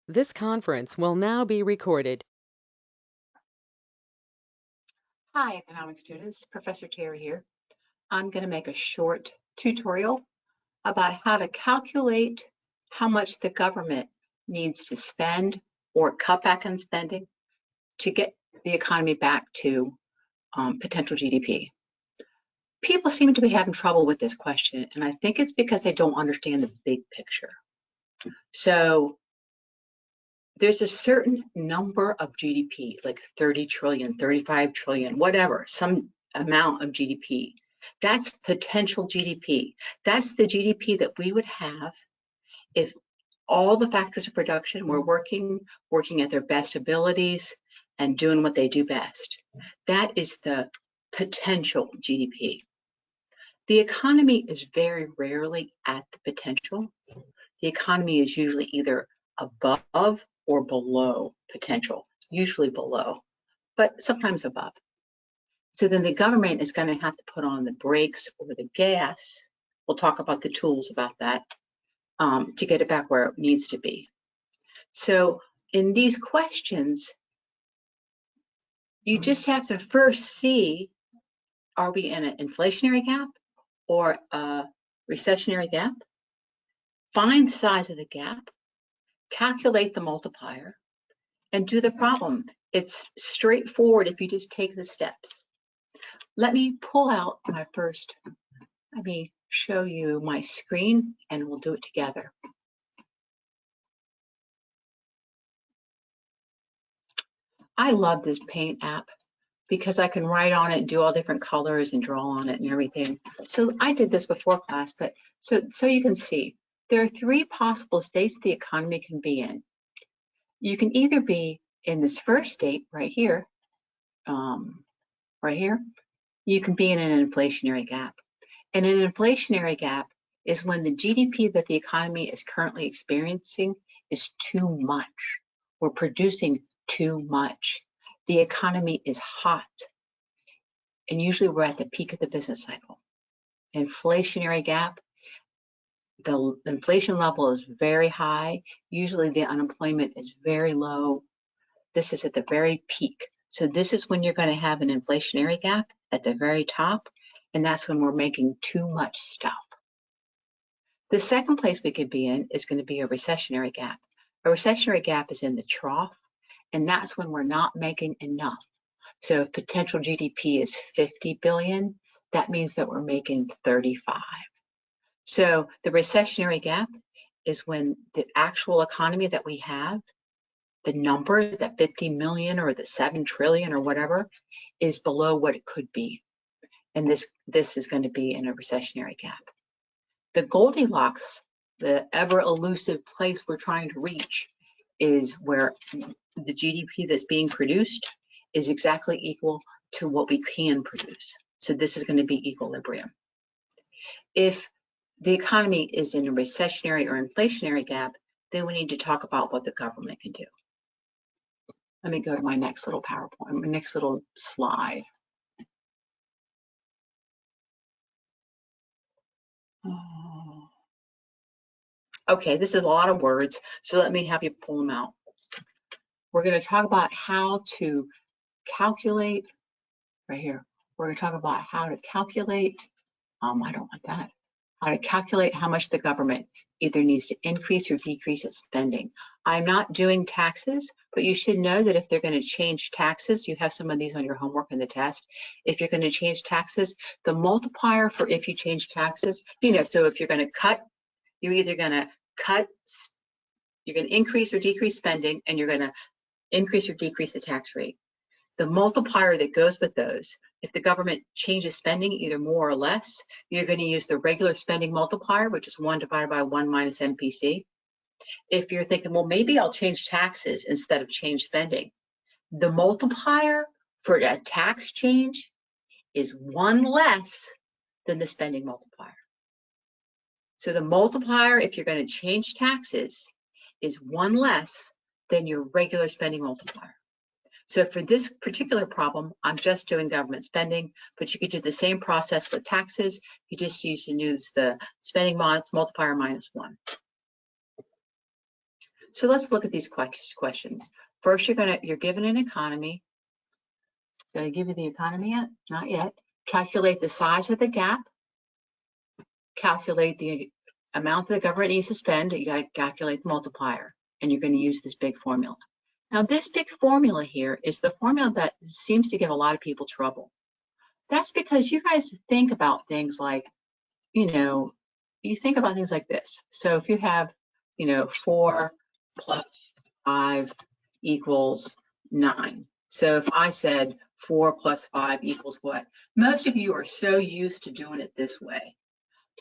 This conference will now be recorded. Hi, economics students. Professor Terry here. I'm going to make a short tutorial about how to calculate how much the government needs to spend or cut back on spending to get the economy back to potential GDP. People seem to be having trouble with this question, and I think it's because they don't understand the big picture. So there's a certain number of GDP, like 30 trillion, 35 trillion, whatever, some amount of GDP. That's potential GDP. That's the GDP that we would have if all the factors of production were working at their best abilities and doing what they do best. That is the potential GDP. The economy is very rarely at the potential. The economy is usually either above or below potential, usually below, but sometimes above. So then the government is going to have to put on the brakes or the gas. We'll talk about the tools about that to get it back where it needs to be. So in these questions, you just have to first see, are we in an inflationary gap or a recessionary gap? Find the size of the gap, calculate the multiplier, and do the problem. It's straightforward if you just take the steps. Let me pull out my first, let me show you my screen and we'll do it together. I love this paint app because I can write on it, do all different colors and draw on it and everything. So I did this before class, but so you can see, there are three possible states the economy can be in. You can either be in this first state right here, you can be in an inflationary gap. And an inflationary gap is when the GDP that the economy is currently experiencing is too much. We're producing too much. The economy is hot. And usually we're at the peak of the business cycle. Inflationary gap, the inflation level is very high. Usually the unemployment is very low. This is at the very peak. So this is when you're going to have an inflationary gap at the very top, and that's when we're making too much stuff. The second place we could be in is going to be a recessionary gap. A recessionary gap is in the trough, and that's when we're not making enough. So if potential GDP is 50 billion, that means that we're making 35. So the recessionary gap is when the actual economy that we have, the number, that 50 million or the 7 trillion or whatever, is below what it could be. And this is going to be in a recessionary gap. The Goldilocks, the ever elusive place we're trying to reach, is where the GDP that's being produced is exactly equal to what we can produce. So this is going to be equilibrium. If the economy is in a recessionary or inflationary gap, then we need to talk about what the government can do. Let me go to my next little PowerPoint, my next little slide. Okay, this is a lot of words, so let me have you pull them out. We're going to talk about how to calculate, right here. We're going to talk about how to calculate, I don't want that, how to calculate how much the government either needs to increase or decrease its spending. I'm not doing taxes, but you should know that if they're going to change taxes, you have some of these on your homework in the test. If you're going to change taxes, the multiplier for if you change taxes, so if you're going to cut, you're either going to you're going to increase or decrease spending, and you're going to increase or decrease the tax rate. The multiplier that goes with those, if the government changes spending either more or less, you're going to use the regular spending multiplier, which is 1 divided by 1 minus MPC. If you're thinking, well, maybe I'll change taxes instead of change spending, the multiplier for a tax change is 1 less than the spending multiplier. So the multiplier, if you're going to change taxes, is 1 less than your regular spending multiplier. So for this particular problem, I'm just doing government spending, but you could do the same process with taxes. You just use the spending multiplier minus 1. So let's look at these questions. First, you're given an economy. Did I give you the economy yet? Not yet. Calculate the size of the gap. Calculate the amount that the government needs to spend. You got to calculate the multiplier, and you're going to use this big formula. Now, this big formula here is the formula that seems to give a lot of people trouble. That's because you guys think about things like, you think about things like this. So if you have, 4 plus 5 equals 9. So if I said 4 plus 5 equals what? Most of you are so used to doing it this way.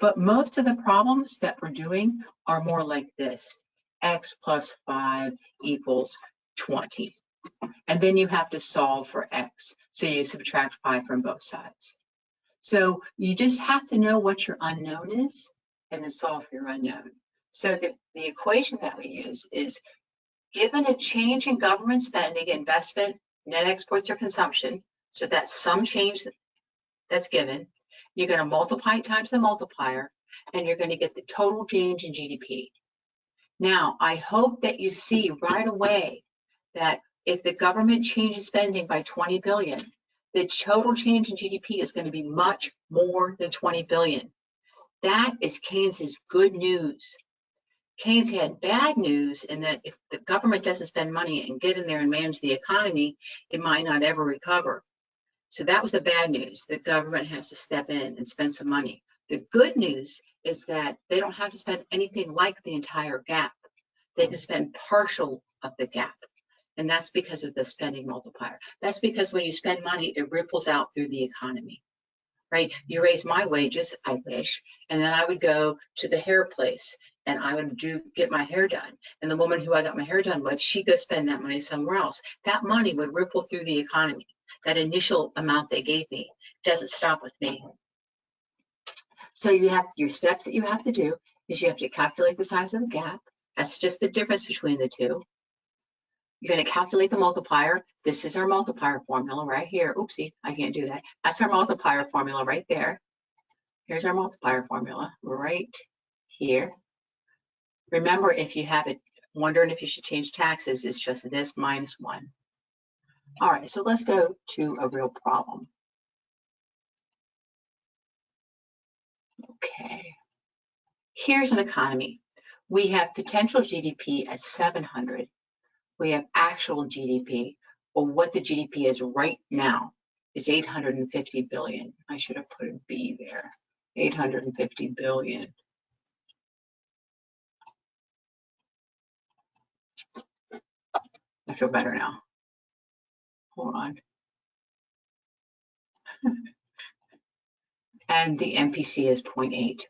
But most of the problems that we're doing are more like this. X plus 5 equals 20. And then you have to solve for X. So you subtract 5 from both sides. So you just have to know what your unknown is and then solve for your unknown. So the equation that we use is, given a change in government spending, investment, net exports, or consumption, so that's some change that's given, you're going to multiply it times the multiplier, and you're going to get the total change in GDP. Now, I hope that you see right away that if the government changes spending by 20 billion, the total change in GDP is going to be much more than 20 billion. That is Keynes's good news. Keynes had bad news in that if the government doesn't spend money and get in there and manage the economy, it might not ever recover. So that was the bad news. The government has to step in and spend some money. The good news is that they don't have to spend anything like the entire gap. They can spend partial of the gap. And that's because of the spending multiplier. That's because when you spend money, it ripples out through the economy, right? You raise my wages, I wish, and then I would go to the hair place and I would get my hair done. And the woman who I got my hair done with, she'd go spend that money somewhere else. That money would ripple through the economy. That initial amount they gave me doesn't stop with me. So you have your steps that you have to do is you have to calculate the size of the gap. That's just the difference between the two. You're going to calculate the multiplier. This is our multiplier formula right here. Oopsie, I can't do that. That's our multiplier formula right there. Here's our multiplier formula right here. Remember, if you have it wondering if you should change taxes, it's just this minus 1. All right, so let's go to a real problem. Okay, here's an economy. We have potential GDP at 700. We have actual GDP, or what the GDP is right now is 850 billion. I should have put a B there. 850 billion. I feel better now. Hold on. And the MPC is 0.8.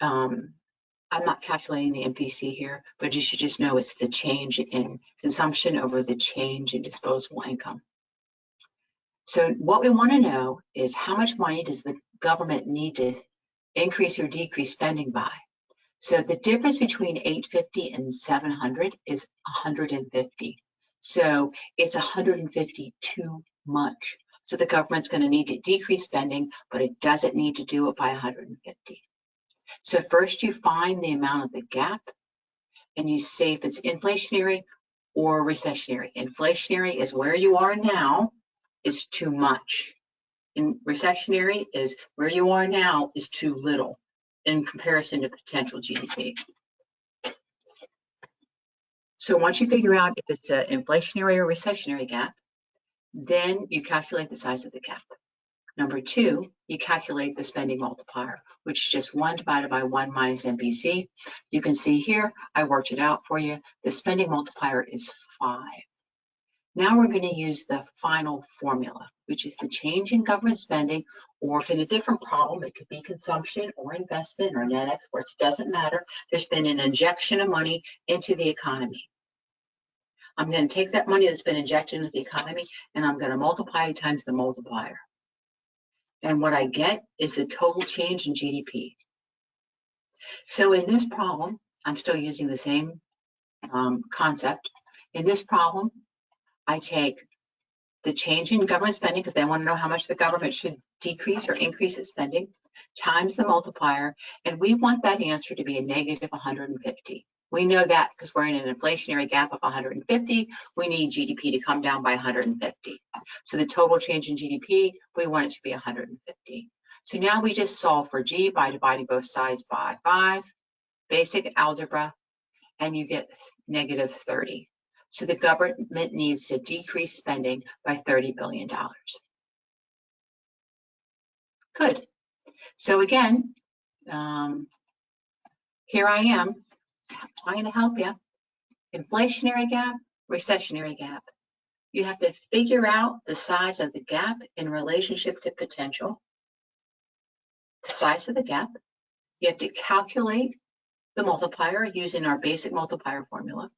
I'm not calculating the MPC here, but you should just know it's the change in consumption over the change in disposable income. So what we want to know is how much money does the government need to increase or decrease spending by? So the difference between 850 and 700 is 150. So it's 150 too much. So the government's going to need to decrease spending, but it doesn't need to do it by 150. So first you find the amount of the gap and you say if it's inflationary or recessionary. Inflationary is where you are now is too much. And recessionary is where you are now is too little in comparison to potential GDP. So once you figure out if it's an inflationary or recessionary gap, then you calculate the size of the gap. Number 2, you calculate the spending multiplier, which is just 1 divided by 1 minus MPC. You can see here, I worked it out for you. The spending multiplier is 5. Now we're going to use the final formula, which is the change in government spending, or if in a different problem, it could be consumption or investment or net exports, doesn't matter. There's been an injection of money into the economy. I'm going to take that money that's been injected into the economy and I'm going to multiply it times the multiplier. And what I get is the total change in GDP. So in this problem, I'm still using the same concept. In this problem, I take the change in government spending, because they want to know how much the government should decrease or increase its spending, times the multiplier, and we want that answer to be a negative 150. We know that because we're in an inflationary gap of 150, we need GDP to come down by 150. So the total change in GDP, we want it to be 150. So now we just solve for G by dividing both sides by 5, basic algebra, and you get negative 30. So the government needs to decrease spending by $30 billion. Good. So again, here I am trying to help you. Inflationary gap, recessionary gap. You have to figure out the size of the gap in relationship to potential, the size of the gap. You have to calculate the multiplier using our basic multiplier formula.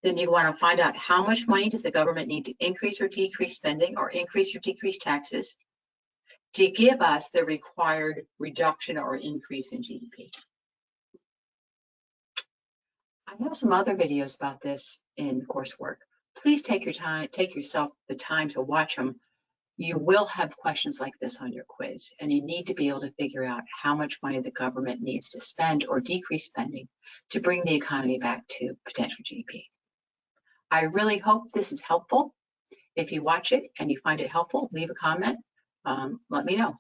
Then you want to find out how much money does the government need to increase or decrease spending or increase or decrease taxes to give us the required reduction or increase in GDP. I have some other videos about this in coursework. Please take yourself the time to watch them. You will have questions like this on your quiz, and you need to be able to figure out how much money the government needs to spend or decrease spending to bring the economy back to potential GDP. I really hope this is helpful. If you watch it and you find it helpful, leave a comment. Let me know.